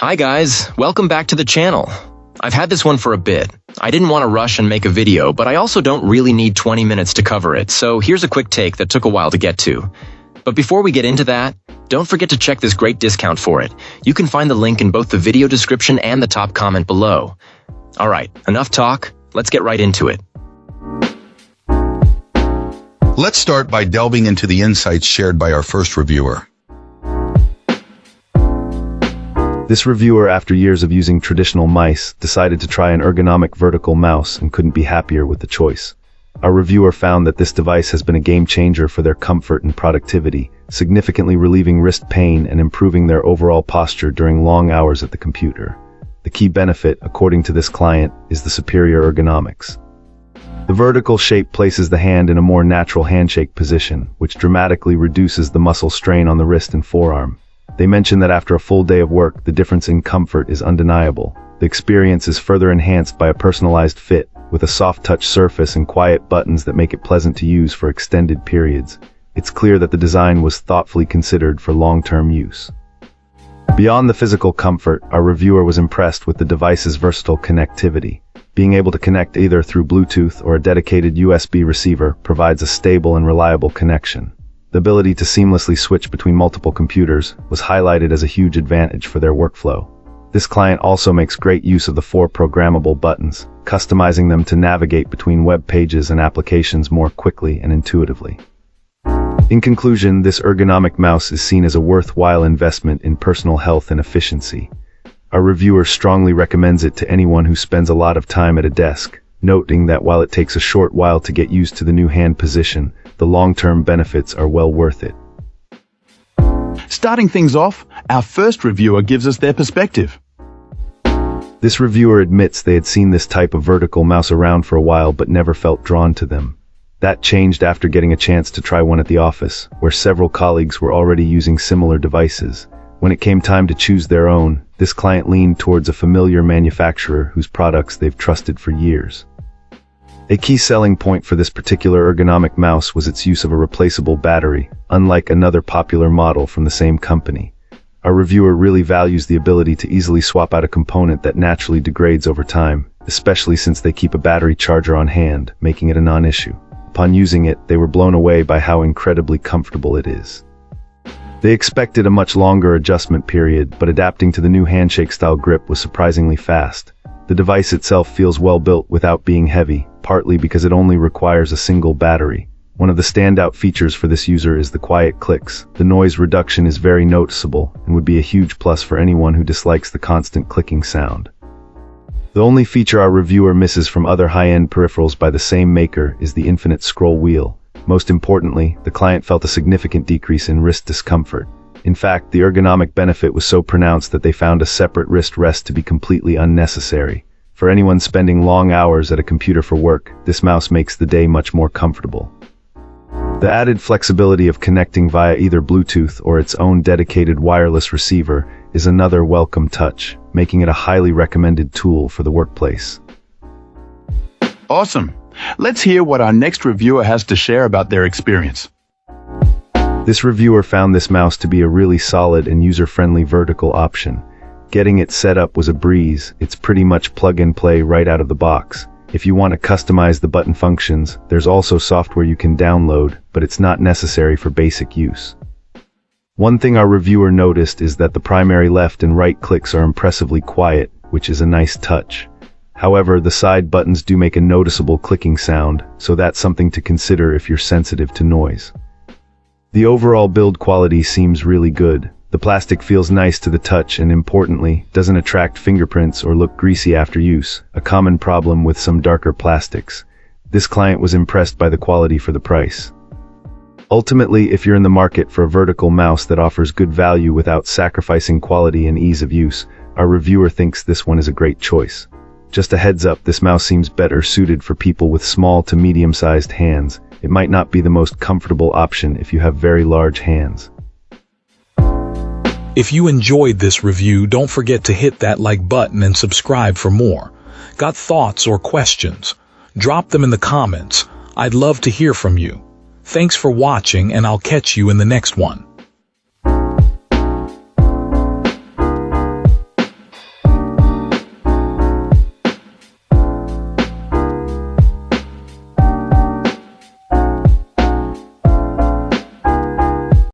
Hi guys, welcome back to the channel. I've had this one for a bit. I didn't want to rush and make a video, but I also don't really need 20 minutes to cover it, so here's a quick take that took a while to get to. But before we get into that, don't forget to check this great discount for it. You can find the link in both the video description and the top comment below. Alright, enough talk, let's get right into it. Let's start by delving into the insights shared by our first reviewer. This reviewer, after years of using traditional mice, decided to try an ergonomic vertical mouse and couldn't be happier with the choice. Our reviewer found that this device has been a game changer for their comfort and productivity, significantly relieving wrist pain and improving their overall posture during long hours at the computer. The key benefit, according to this client, is the superior ergonomics. The vertical shape places the hand in a more natural handshake position, which dramatically reduces the muscle strain on the wrist and forearm. They mention that after a full day of work, the difference in comfort is undeniable. The experience is further enhanced by a personalized fit, with a soft touch surface and quiet buttons that make it pleasant to use for extended periods. It's clear that the design was thoughtfully considered for long-term use. Beyond the physical comfort, our reviewer was impressed with the device's versatile connectivity. Being able to connect either through Bluetooth or a dedicated USB receiver provides a stable and reliable connection. The ability to seamlessly switch between multiple computers was highlighted as a huge advantage for their workflow. This client also makes great use of the 4 programmable buttons, customizing them to navigate between web pages and applications more quickly and intuitively. In conclusion, this ergonomic mouse is seen as a worthwhile investment in personal health and efficiency. Our reviewer strongly recommends it to anyone who spends a lot of time at a desk, noting that while it takes a short while to get used to the new hand position, the long-term benefits are well worth it. Starting things off, our first reviewer gives us their perspective. This reviewer admits they had seen this type of vertical mouse around for a while but never felt drawn to them. That changed after getting a chance to try one at the office, where several colleagues were already using similar devices. When it came time to choose their own, this client leaned towards a familiar manufacturer whose products they've trusted for years. A key selling point for this particular ergonomic mouse was its use of a replaceable battery, unlike another popular model from the same company. Our reviewer really values the ability to easily swap out a component that naturally degrades over time, especially since they keep a battery charger on hand, making it a non-issue. Upon using it, they were blown away by how incredibly comfortable it is. They expected a much longer adjustment period, but adapting to the new handshake-style grip was surprisingly fast. The device itself feels well built without being heavy, partly because it only requires a single battery. One of the standout features for this user is the quiet clicks. The noise reduction is very noticeable and would be a huge plus for anyone who dislikes the constant clicking sound. The only feature our reviewer misses from other high-end peripherals by the same maker is the infinite scroll wheel. Most importantly, the client felt a significant decrease in wrist discomfort. In fact, the ergonomic benefit was so pronounced that they found a separate wrist rest to be completely unnecessary. For anyone spending long hours at a computer for work, this mouse makes the day much more comfortable. The added flexibility of connecting via either Bluetooth or its own dedicated wireless receiver is another welcome touch, making it a highly recommended tool for the workplace. Awesome. Let's hear what our next reviewer has to share about their experience. This reviewer found this mouse to be a really solid and user-friendly vertical option. Getting it set up was a breeze. It's pretty much plug and play right out of the box. If you want to customize the button functions, there's also software you can download, but it's not necessary for basic use. One thing our reviewer noticed is that the primary left and right clicks are impressively quiet, which is a nice touch. However, the side buttons do make a noticeable clicking sound, so that's something to consider if you're sensitive to noise. The overall build quality seems really good. The plastic feels nice to the touch and, importantly, doesn't attract fingerprints or look greasy after use, a common problem with some darker plastics. This client was impressed by the quality for the price. Ultimately, if you're in the market for a vertical mouse that offers good value without sacrificing quality and ease of use, our reviewer thinks this one is a great choice. Just a heads up, this mouse seems better suited for people with small to medium-sized hands. It might not be the most comfortable option if you have very large hands. If you enjoyed this review, don't forget to hit that like button and subscribe for more. Got thoughts or questions? Drop them in the comments. I'd love to hear from you. Thanks for watching, and I'll catch you in the next one.